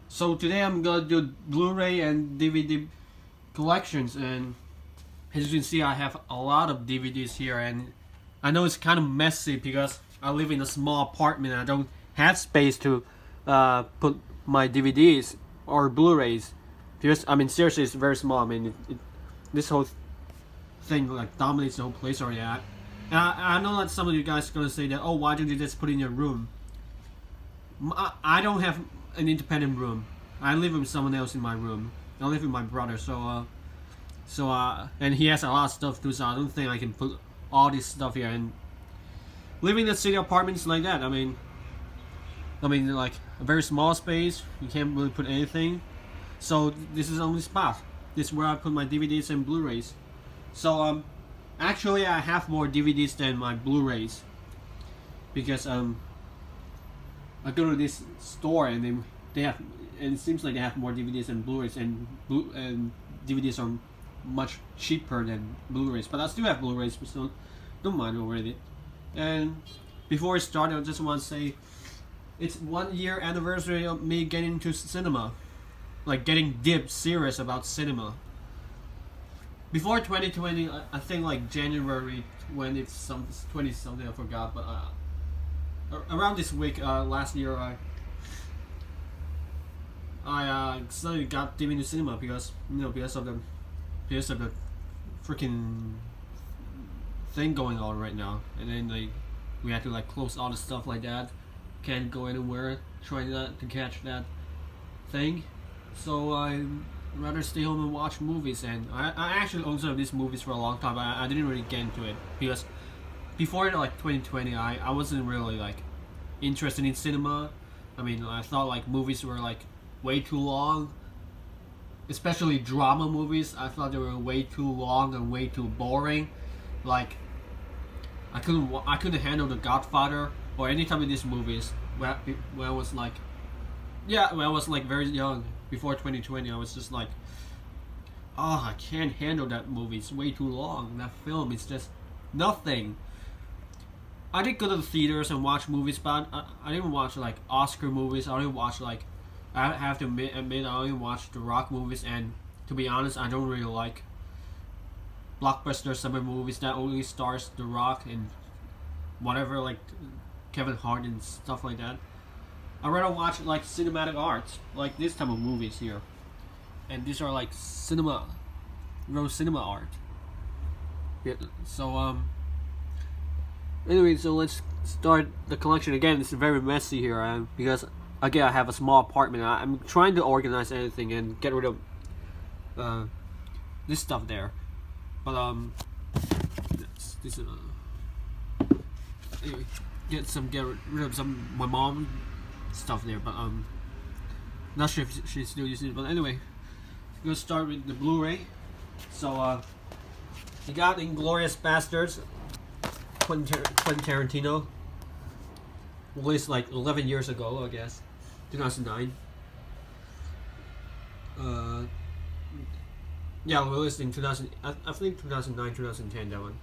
So today I'm gonna do Blu-ray and DVD collections, and as you can see, I have a lot of DVDs here, and I know it's kind of messy because I live in a small apartment and I don't have space to put my DVDs or Blu-rays. Because I mean, seriously, it's very small. I mean, this whole thing like dominates the whole place already. I know that some of you guys are gonna say that, oh, why don't you just put it in your room? I don't have an independent room. I live with someone else in my room. I live with my brother, and he has a lot of stuff too, so I don't think I can put all this stuff here. And living in a city apartment is like that. I mean, like a very small space. You can't really put anything. So this is the only spot. This is where I put my DVDs and Blu-rays. So actually I have more DVDs than my Blu-rays because I go to this store and they have, and it seems like they have more DVDs and Blu-rays, and DVDs are much cheaper than Blu-rays. But I still have Blu-rays, so don't mind over it. And before I start, I just want to say it's 1 year anniversary of me getting into cinema, like getting deep serious about cinema. Before 2020, I think like January when it's 20 something, I forgot, but around this week last year I suddenly got deep into cinema because because of the freaking thing going on right now, and then like we had to like close all the stuff like that, can't go anywhere, trying not to catch that thing, so I rather stay home and watch movies. And I actually owned some of these movies for a long time, but I didn't really get into it because before like 2020 I wasn't really like interested in cinema. I mean, I thought like movies were like way too long, especially drama movies. I thought they were way too long and way too boring. Like I couldn't handle The Godfather or any type of these movies when I was like very young. Before 2020 I was just like, oh, I can't handle that movie, it's way too long. That film is just nothing. I did go to the theaters and watch movies, but I didn't watch like Oscar movies. I didn't watch like, I have to admit I only watched the Rock movies, and to be honest, I don't really like blockbuster summer movies that only stars The Rock and whatever, like Kevin Hart and stuff like that. I rather watch like cinematic arts, like this type of movies here, and these are like real cinema art. Yeah, so anyway, so let's start the collection again. It's very messy here, because again I have a small apartment. I'm trying to organize everything and get rid of this stuff there, but this anyway, get rid of some my mom stuff there, but not sure if she's still using it. But anyway, we're gonna start with the Blu-ray. So you got Inglourious Bastards, Quentin Tarantino, released like 11 years ago, I guess, 2009. Yeah, released in 2000. I think 2009, 2010, that one.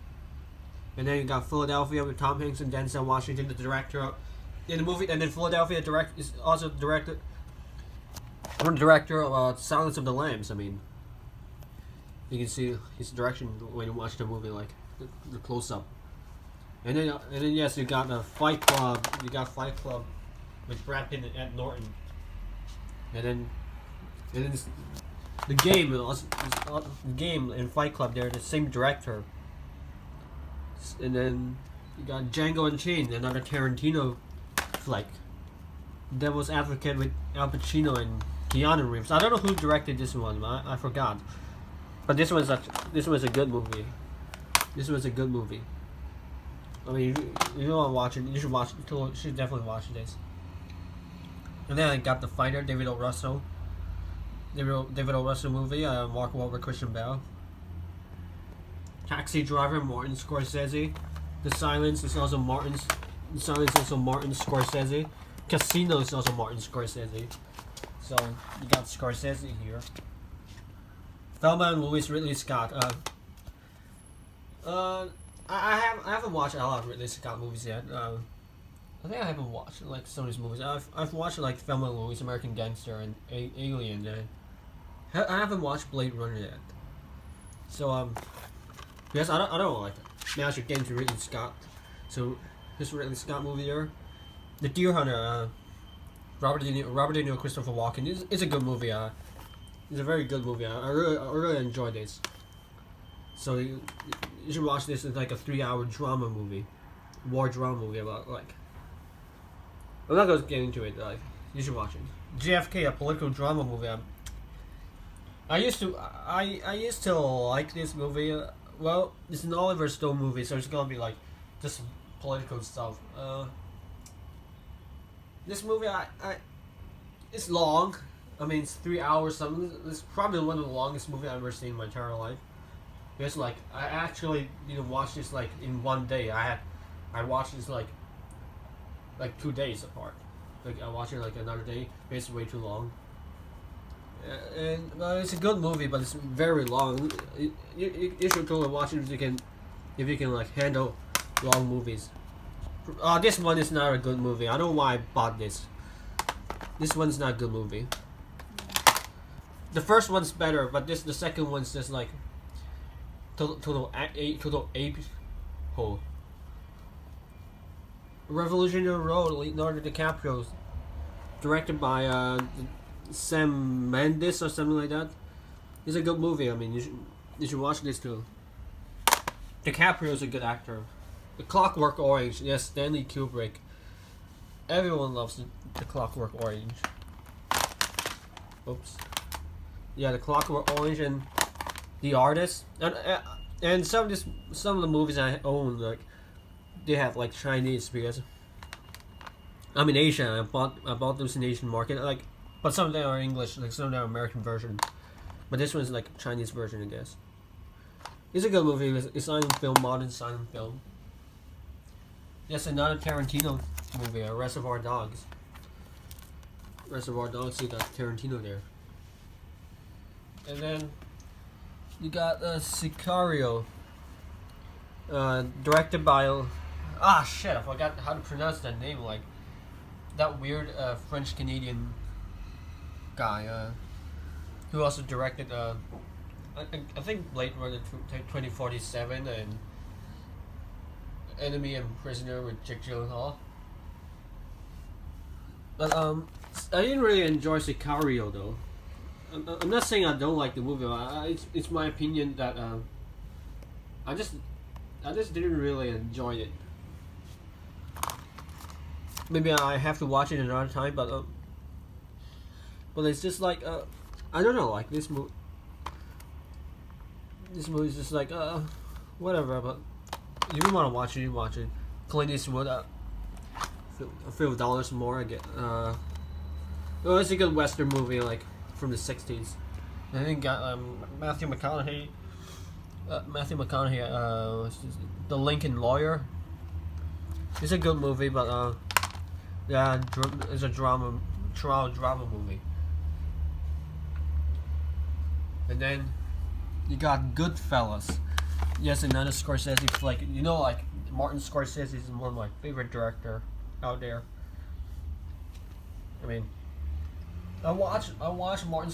And then you got Philadelphia with Tom Hanks and Denzel Washington, the director in the movie. And then Philadelphia is also the director of Silence of the Lambs. I mean, you can see his direction when you watch the movie, like the close up. And then yes, you got Fight Club. You got Fight Club with Brad Pitt and Ed Norton. And then the game and Fight Club, they're the same director. And then you got Django Unchained, another Tarantino flick. Devil's Advocate with Al Pacino and Keanu Reeves. I don't know who directed this one, I forgot. But this was a good movie. This was a good movie. I mean, you don't want to watch it, you should definitely watch this. And then I got The Fighter, David O. Russell movie, Mark Wahlberg, Christian Bale. Taxi Driver, Martin Scorsese. The Silence is also Martin Scorsese. Casino is also Martin Scorsese. So you got Scorsese here. Thelma and Louise, Ridley Scott. I haven't watched a lot of Ridley Scott movies yet. I think I haven't watched like some of these movies. I've watched like Thelma and Louise, American Gangster, and Alien. I haven't watched Blade Runner yet. So because I don't like it. Now I should get into Ridley Scott. So this Ridley Scott movie there, The Deer Hunter. Robert De Niro, Christopher Walken. It's a good movie. It's a very good movie. I really enjoyed this. So you should watch this. It's like a 3-hour drama movie, war drama movie about like. I'm not gonna get into it. Like you should watch it. JFK, a political drama movie. I used to like this movie. Well, it's an Oliver Stone movie, so it's gonna be like just political stuff. This movie, it's long. I mean, it's 3 hours. Something. It's probably one of the longest movies I've ever seen in my entire life. Because like I actually didn't watch this like in one day. I watched this like 2 days apart. Like I watched it like another day. It's way too long. And it's a good movie, but it's very long. You should totally watch it if you can like handle long movies. This one is not a good movie. I don't know why I bought this. This one's not a good movie. The first one's better, but the second one's just like total ape hole. Revolutionary Road, Leonardo DiCaprio, directed by Sam Mendes or something like that. It's a good movie. I mean, you should watch this too. DiCaprio's a good actor. The Clockwork Orange, yes, Stanley Kubrick. Everyone loves the Clockwork Orange. Oops. Yeah, the Clockwork Orange and The Artist, and some of the movies I own, like they have like Chinese, because I'm in Asia. I bought those in Asian market, like, but some of them are English, like some of them are American version, but this one's like Chinese version, I guess. It's a good movie. It's silent film, modern silent film. Yes, another Tarantino movie, Reservoir Dogs. Reservoir Dogs, you got Tarantino there. And then you got Sicario, directed by I forgot how to pronounce that name. Like that weird French Canadian guy who also directed I think Blade Runner 2047 and Enemy and Prisoner with Jake Gyllenhaal. But I didn't really enjoy Sicario though. I'm not saying I don't like the movie. It's my opinion that I just didn't really enjoy it. Maybe I have to watch it another time, but it's just like I don't know, like this movie. This movie's just like whatever. But if you want to watch it, you watch it. Clint Eastwood, a few dollars more. I get. Well, it's a good Western movie, like from the '60s. I think got Matthew McConaughey. The Lincoln Lawyer. It's a good movie, but yeah, it's a trial drama movie. And then you got Goodfellas. Yes, another Scorsese flick. You know, like Martin Scorsese is one of my favorite director out there. I mean, I can watch Martin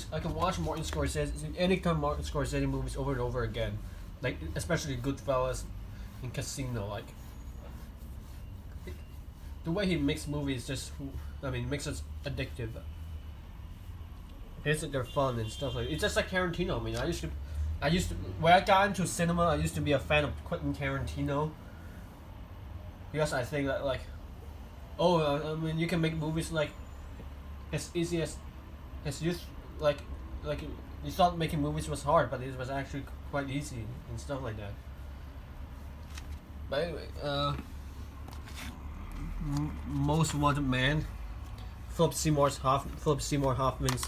Scorsese, any kind of Martin Scorsese movies over and over again, like especially Goodfellas and Casino. Like the way he makes movies, makes us addictive. They're fun and stuff like. It's just like Tarantino. I mean, I used to when I got into cinema, I used to be a fan of Quentin Tarantino, because I think that like, I mean, you can make movies like as easy as you like you thought making movies was hard, but it was actually quite easy and stuff like that. But anyway, Most Wanted Man, Philip Seymour Hoffman's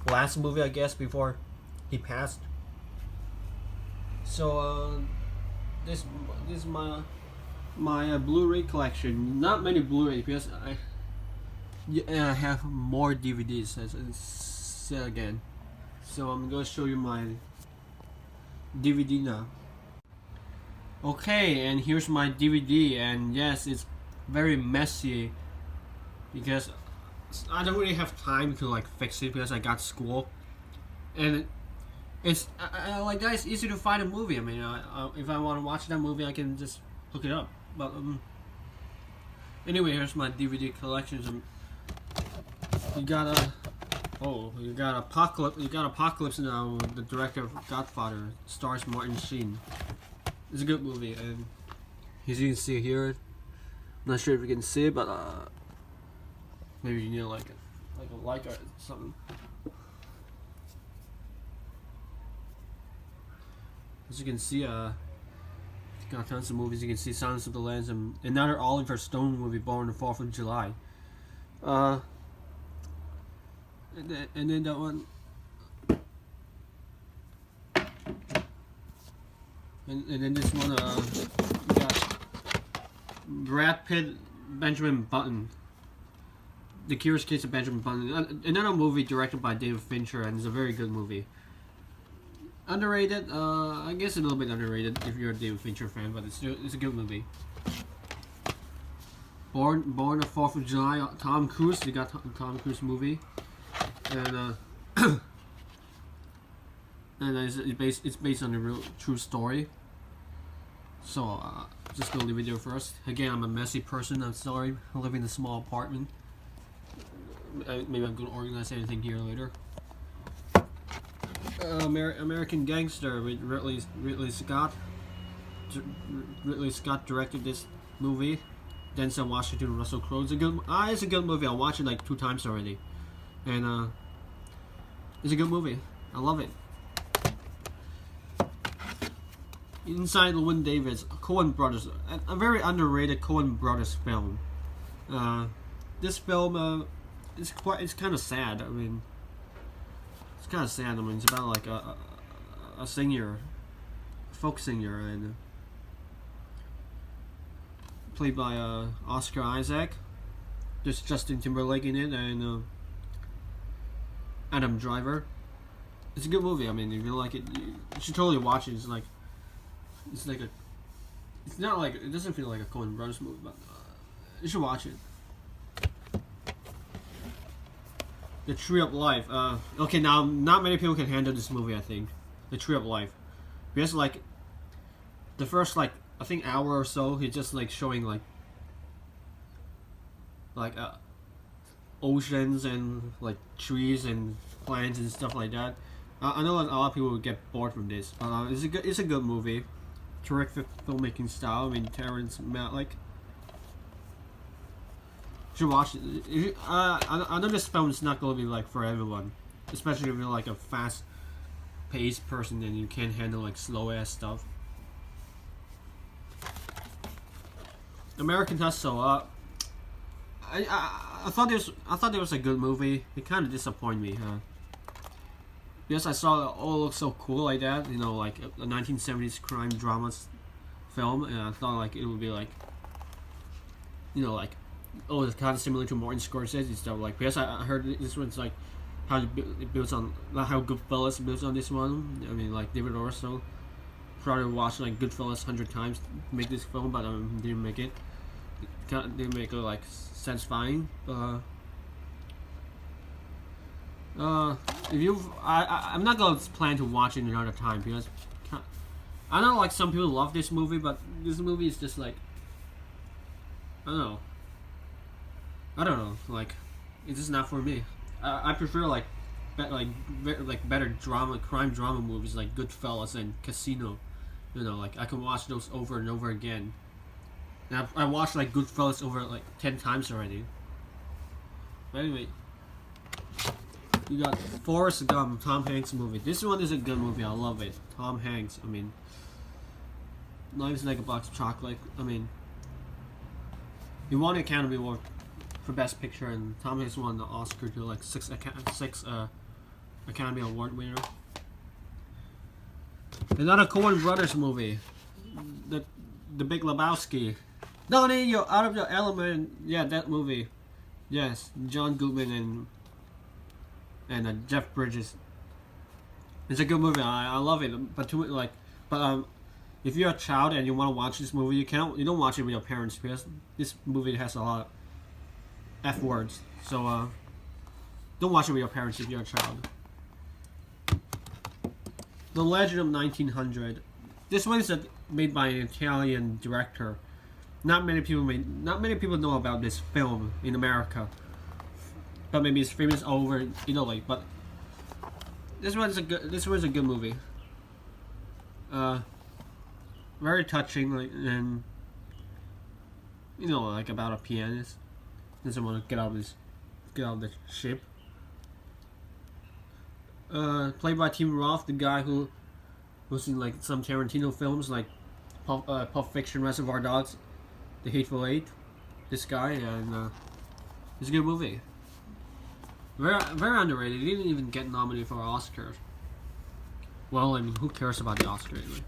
last movie, I guess, before he passed. So this is my Blu-ray collection. Not many Blu-ray, because I have more DVDs, as I said again. So I'm gonna show you my DVD now. Okay, and here's my DVD, and yes, it's very messy because I don't really have time to like fix it because I got school, and it's like that. It's easy to find a movie. I mean, if I want to watch that movie, I can just look it up. But anyway, here's my DVD collections. You got Apocalypse. You got Apocalypse now. The director of Godfather stars Martin Sheen. It's a good movie, and as you can see here, I'm not sure if you can see it, but maybe you need like a like or something. As you can see, got tons of movies. You can see Silence of the Lambs and another Oliver Stone movie, Born on the 4th of July. And then that one. And then this one, we got Brad Pitt, Benjamin Button. The Curious Case of Benjamin Button. Another movie directed by David Fincher, and it's a very good movie. Underrated, I guess a little bit underrated if you're a David Fincher fan, but it's a good movie. Born the 4th of July, Tom Cruise. You got Tom Cruise movie, and it's based on a real true story. So just gonna leave it there first. Again, I'm a messy person. I'm sorry. I live in a small apartment. Maybe I'm gonna organize anything here later. American Gangster with Ridley Scott. Ridley Scott directed this movie. Denzel Washington, Russell Crowe. It's a good movie. I watched it like 2 times already, and it's a good movie. I love it. Inside Llewyn Davis, Coen Brothers, a very underrated Coen Brothers film. This film, it's kind of sad. I mean, it's kind of sad. I mean, it's about like a singer, a folk singer, and played by Oscar Isaac. There's Justin Timberlake in it, and Adam Driver. It's a good movie. I mean, if you like it, you should totally watch it. It's not like, it doesn't feel like a Coen Brothers movie, but you should watch it. The Tree of Life. Okay, now not many people can handle this movie. I think The Tree of Life, because like the first I think hour or so, he's just like showing like oceans and like trees and plants and stuff like that. I know a lot of people would get bored from this, but it's a good movie. Terrific filmmaking style. I mean, Terrence Malick. You should watch it. I know this film is not going to be like for everyone, especially if you're like a fast-paced person and you can't handle like slow-ass stuff. American Hustle. I thought there was a good movie. It kind of disappointed me, huh? Because I saw it all look so cool like that, you know, like a 1970s crime drama film, and I thought like it would be like, you know, like, oh, it's kind of similar to Martin Scorsese stuff. Like, because I heard this one's like how it builds on, like how Goodfellas builds on this one. I mean, like David Orso probably watched like Goodfellas 100 times to make this film, but didn't make it. Didn't make it like satisfying. If you, I'm not gonna plan to watch it another time because I know like some people love this movie, but this movie is just like, I don't know, like it's just not for me. I prefer like better crime drama movies like Goodfellas and Casino. You know, like I can watch those over and over again. And I watched like Goodfellas over like 10 times already. But anyway. You got Forrest Gump, Tom Hanks movie. This one is a good movie. I love it. Tom Hanks. I mean, Life's Like a Box of Chocolate. I mean, he won the Academy Award for Best Picture, and Tom Hanks won the Oscar to like six Academy Award winner. Another Coen Brothers movie, the Big Lebowski. Donnie, you're out of your element. Yeah, that movie. Yes, John Goodman and Jeff Bridges. It's a good movie. I love it. But if you're a child and you want to watch this movie, you don't watch it with your parents because this movie has a lot of F words. So don't watch it with your parents if you're a child. The Legend of 1900. This one is made by an Italian director. Not many people know about this film in America, but maybe it's famous over in Italy. But this one's a good movie. Very touching, like, and like about a pianist doesn't want to get out of the ship. Played by Tim Roth, the guy who was in like some Tarantino films like Pulp Fiction, Reservoir Dogs, The Hateful Eight. This guy, and it's a good movie. Very underrated. It didn't even get nominated for Oscars. Well, I mean, who cares about the Oscar anyway?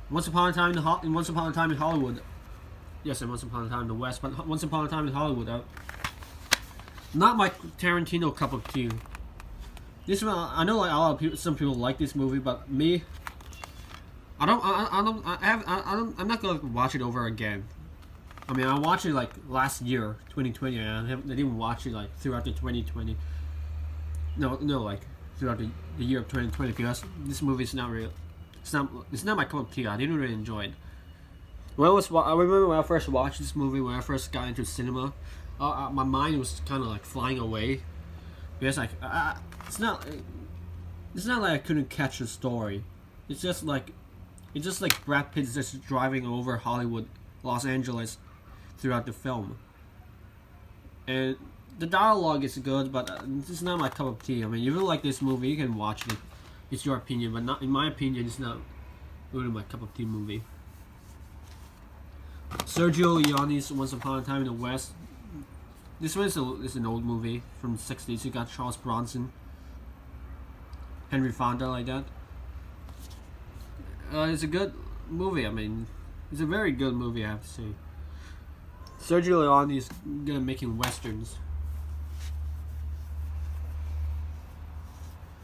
Once Upon a Time in Hollywood. Yes, and Once Upon a Time in the West, but Once Upon a Time in Hollywood. Not my Tarantino cup of tea. This one, I know like a lot of people, some people like this movie, but me, I'm not gonna watch it over again. I mean, I watched it like last year, 2020, and I didn't watch it like throughout the 2020. No, like throughout the year of 2020 because this movie is not real. It's not my cup of tea. I didn't really enjoy it. I remember when I first watched this movie, when I first got into cinema, my mind was kind of like flying away because like it's not like I couldn't catch the story. It's just like Brad Pitt is just driving over Hollywood, Los Angeles, throughout the film. And the dialogue is good, but it's not my cup of tea. I mean, if you like this movie, you can watch it. It's your opinion, but not in my opinion. It's not really my cup of tea movie. Sergio Leone's Once Upon a Time in the West. This one is an old movie from the 60s. You got Charles Bronson, Henry Fonda, like that. It's a good movie. I mean, it's a very good movie, I have to say. Sergio Leone is good at making westerns.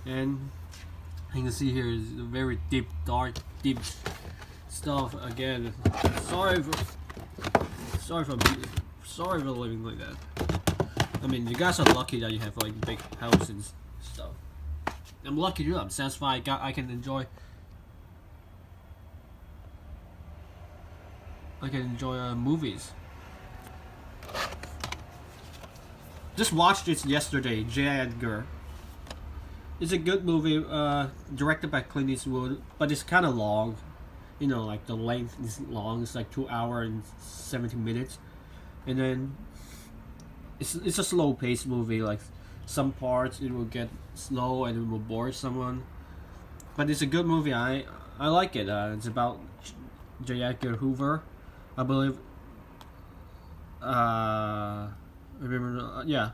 And you can see here is a very deep, dark, deep stuff. Again, sorry for living like that. I mean, you guys are lucky that you have like big houses and stuff. I'm lucky too. I'm satisfied. I can enjoy movies. Just watched it yesterday. J. Edgar. It's a good movie, directed by Clint Eastwood, but it's kind of long. Like the length is long. It's like 2 hours and 17 minutes, and then it's a slow-paced movie. Like some parts it will get slow and it will bore someone, but it's a good movie. I like it. It's about J. Edgar Hoover, I believe. I remember. Yeah,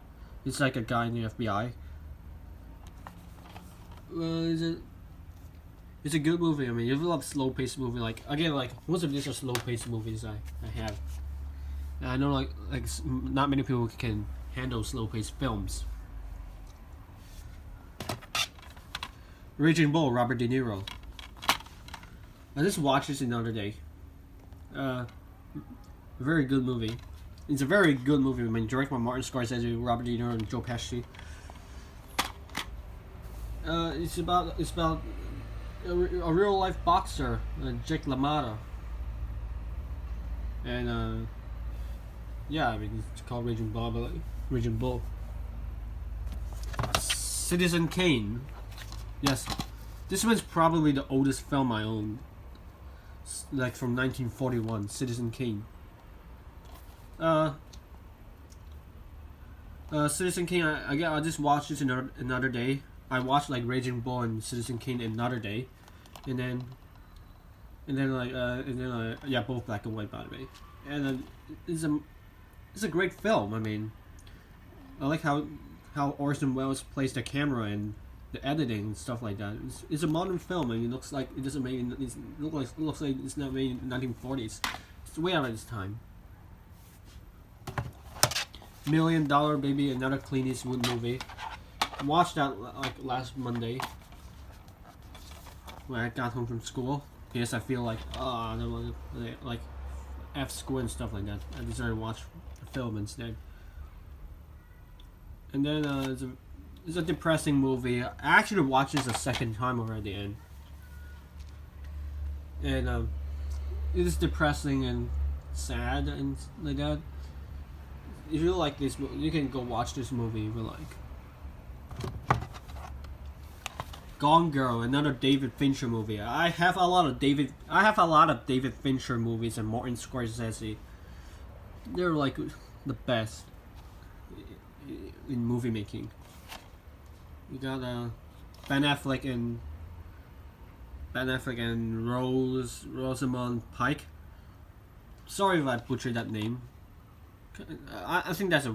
it's like a guy in the FBI. It's a good movie. I mean, if you love slow-paced movie, like most of these are slow-paced movies I have. And I know like not many people can handle slow-paced films. Raging Bull, Robert De Niro. I just watched this the other day. Very good movie. It's a very good movie. I mean, directed by Martin Scorsese, Robert De Niro, and Joe Pesci. It's about a real life boxer, Jake LaMotta, and yeah, I mean it's called Raging Bull. Citizen Kane. Yes, this one's probably the oldest film I own. Like from 1941, Citizen Kane. Citizen Kane. I just watched this another day. I watched like Raging Bull and Citizen Kane another day, and then yeah, both black and white by the way. And it's a great film. I mean, I like how Orson Welles plays the camera and the editing and stuff like that. It's a modern film, and it looks like it doesn't make it looks like it's not made in the 1940s. It's way out of its time. $1 Million Baby, another Clint Eastwood movie. Watched that like last Monday when I got home from school. because I feel like I don't want to like F school and stuff like that. I decided to watch a film instead. And then it's a depressing movie. I actually watched this a second time already, and it is depressing and sad and like that. If you like this, you can go watch this movie if you like. Gone Girl, another David Fincher movie. I have a lot of David Fincher movies and Martin Scorsese. They're like the best in movie making. You got Ben Affleck and Rosamund Pike. Sorry if I butchered that name. I think that's a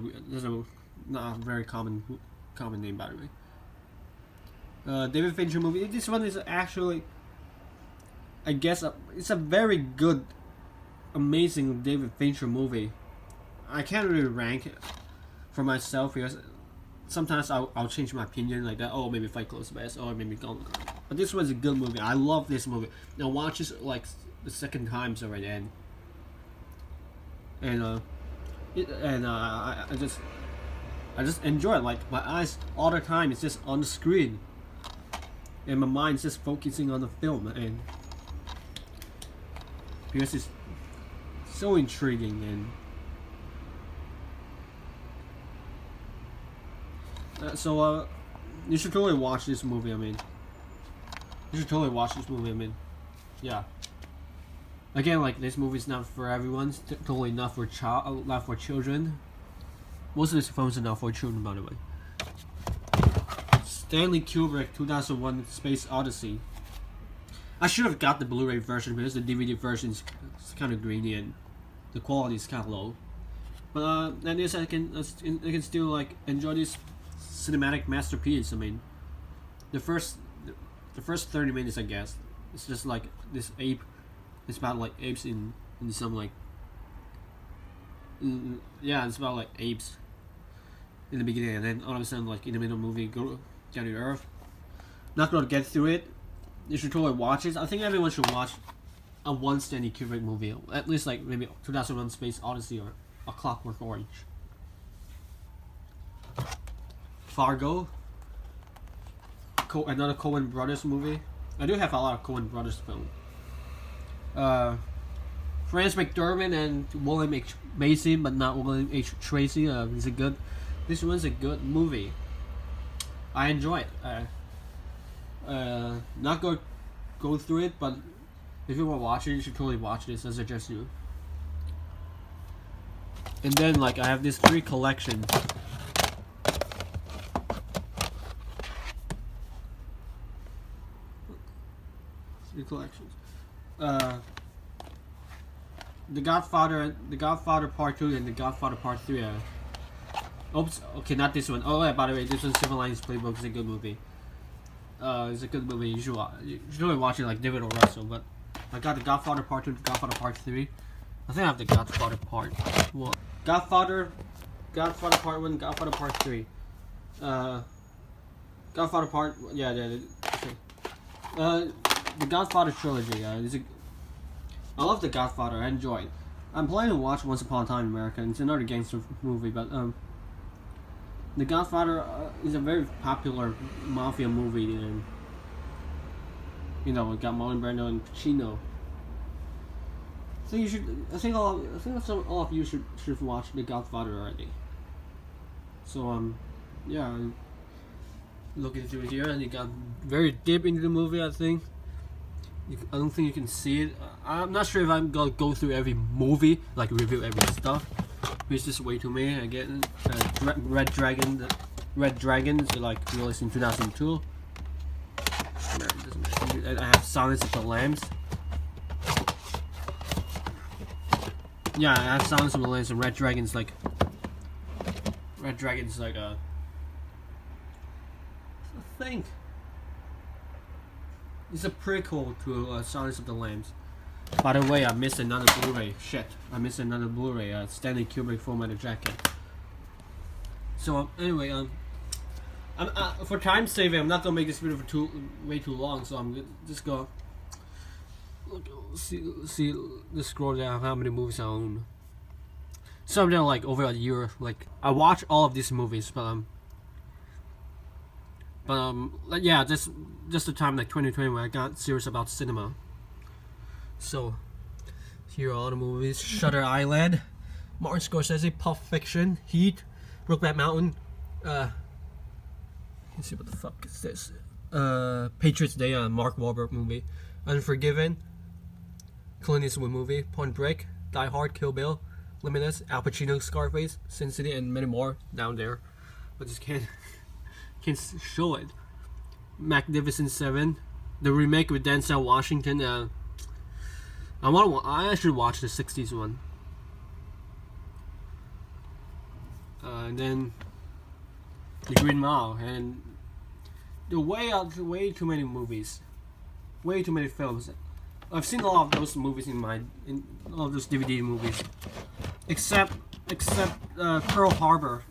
not a very common name, by the way. David Fincher movie. This one is actually, I guess, it's a very good, amazing David Fincher movie. I can't really rank it for myself because sometimes I'll change my opinion like that. Oh, maybe Fight Club is best, or maybe Gone Girl. But this was a good movie. I love this movie. I watched this like the second times already, I just enjoy it. Like my eyes all the time is just on the screen, and my mind's just focusing on the film, and because it's so intriguing and so you should totally watch this movie. Yeah. Again, like this movie's not for everyone. It's totally not for children. Most of these films are not for children, by the way. Stanley Kubrick, 2001: Space Odyssey. I should have got the Blu-ray version because the DVD version is kind of grainy and the quality is kind of low. But at least I can still like enjoy this cinematic masterpiece. I mean, the first 30 minutes, I guess, it's just like this ape. It's about like apes in some like yeah, it's about like apes in the beginning, and then all of a sudden, like in the middle of the movie, go down to Earth. Not gonna get through it. You should totally watch it. I think everyone should watch a one Stanley Kubrick movie, at least like maybe 2001: Space Odyssey or A Clockwork Orange. Fargo. Another Coen Brothers movie. I do have a lot of Coen Brothers films. Frances McDormand and William H. Macy, but not William H. Tracy. This one's a good movie. I enjoy it. Not go through it, but if you want to watch it, you should totally watch this. I suggest you. And then, like, I have these 3 collections. The Godfather Part 2 and The Godfather Part 3. Oops, okay, not this one. Oh yeah, by the way, this one's Silver Linings Playbook is a good movie. It's a good movie. You should really watch it like David O. Russell. But I got The Godfather Part 2, The Godfather Part 3. I think I have The Godfather Part. Well, Godfather Part 1, Godfather Part 3. Godfather Part, yeah. Okay. The Godfather trilogy. I love The Godfather. I enjoy it. I'm planning to watch Once Upon a Time in America. It's another gangster movie, but The Godfather is a very popular mafia movie, and it got Marlon Brando and Pacino. So you should. I think all of you should watch The Godfather already. So yeah. Looking through here, and you got very deep into the movie. I think. I don't think you can see it. I'm not sure if I'm gonna go through every movie, like review every stuff. It's just way too many. Again, Red Dragon is like released in 2002. I have Silence of the Lambs. Yeah, I have Silence of the Lambs, and Red Dragon's like I think. It's a prequel to Silence of the Lambs. By the way, I missed another Blu-ray. Shit, I missed another Blu-ray. Stanley Kubrick formatted jacket. So anyway, for time saving, I'm not gonna make this video for way too long. So I'm just gonna see, just scroll down how many movies I own. Some of them like over a year. Like I watch all of these movies, like, yeah, just the time like 2020 when I got serious about cinema. So here are all the movies: Shutter Island, Martin Scorsese, Pulp Fiction, Heat, Brokeback Mountain. Let's see what the fuck is this. Patriots Day, Mark Wahlberg movie, Unforgiven, Clint Eastwood movie, Point Break, Die Hard, Kill Bill, Limitless, Al Pacino, Scarface, Sin City, and many more down there. But just can't show it. Magnificent Seven, the remake with Denzel Washington. I should watch the '60s one. And then The Green Mile, and way too many movies, way too many films. I've seen a lot of those movies in all of those DVD movies, except Pearl Harbor,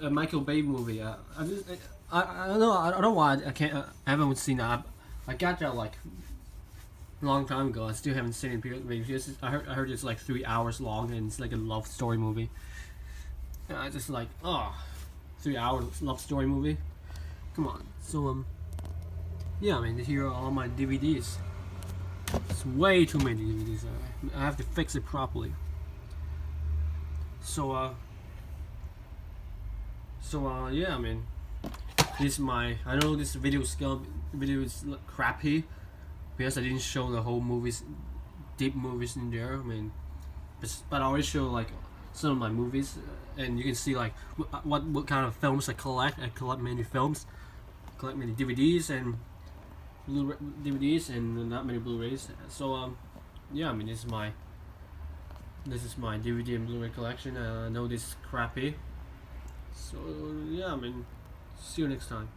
a Michael Bay movie. I don't know. I don't know why I haven't seen that. I got that like a long time ago. I still haven't seen it because I heard it's like 3 hours long and it's like a love story movie. And I just like 3 hours love story movie. Come on. So yeah, I mean, here are all my DVDs. It's way too many DVDs. I have to fix it properly. So yeah, I mean, this is my. I know this video is crappy because I didn't show the whole movies, deep movies in there. I mean, but I always show like some of my movies, and you can see like what kind of films I collect. I collect many films, collect many DVDs and DVDs and not many Blu-rays. So yeah, I mean, this is my DVD and Blu-ray collection. I know this is crappy. So yeah, I mean, see you next time.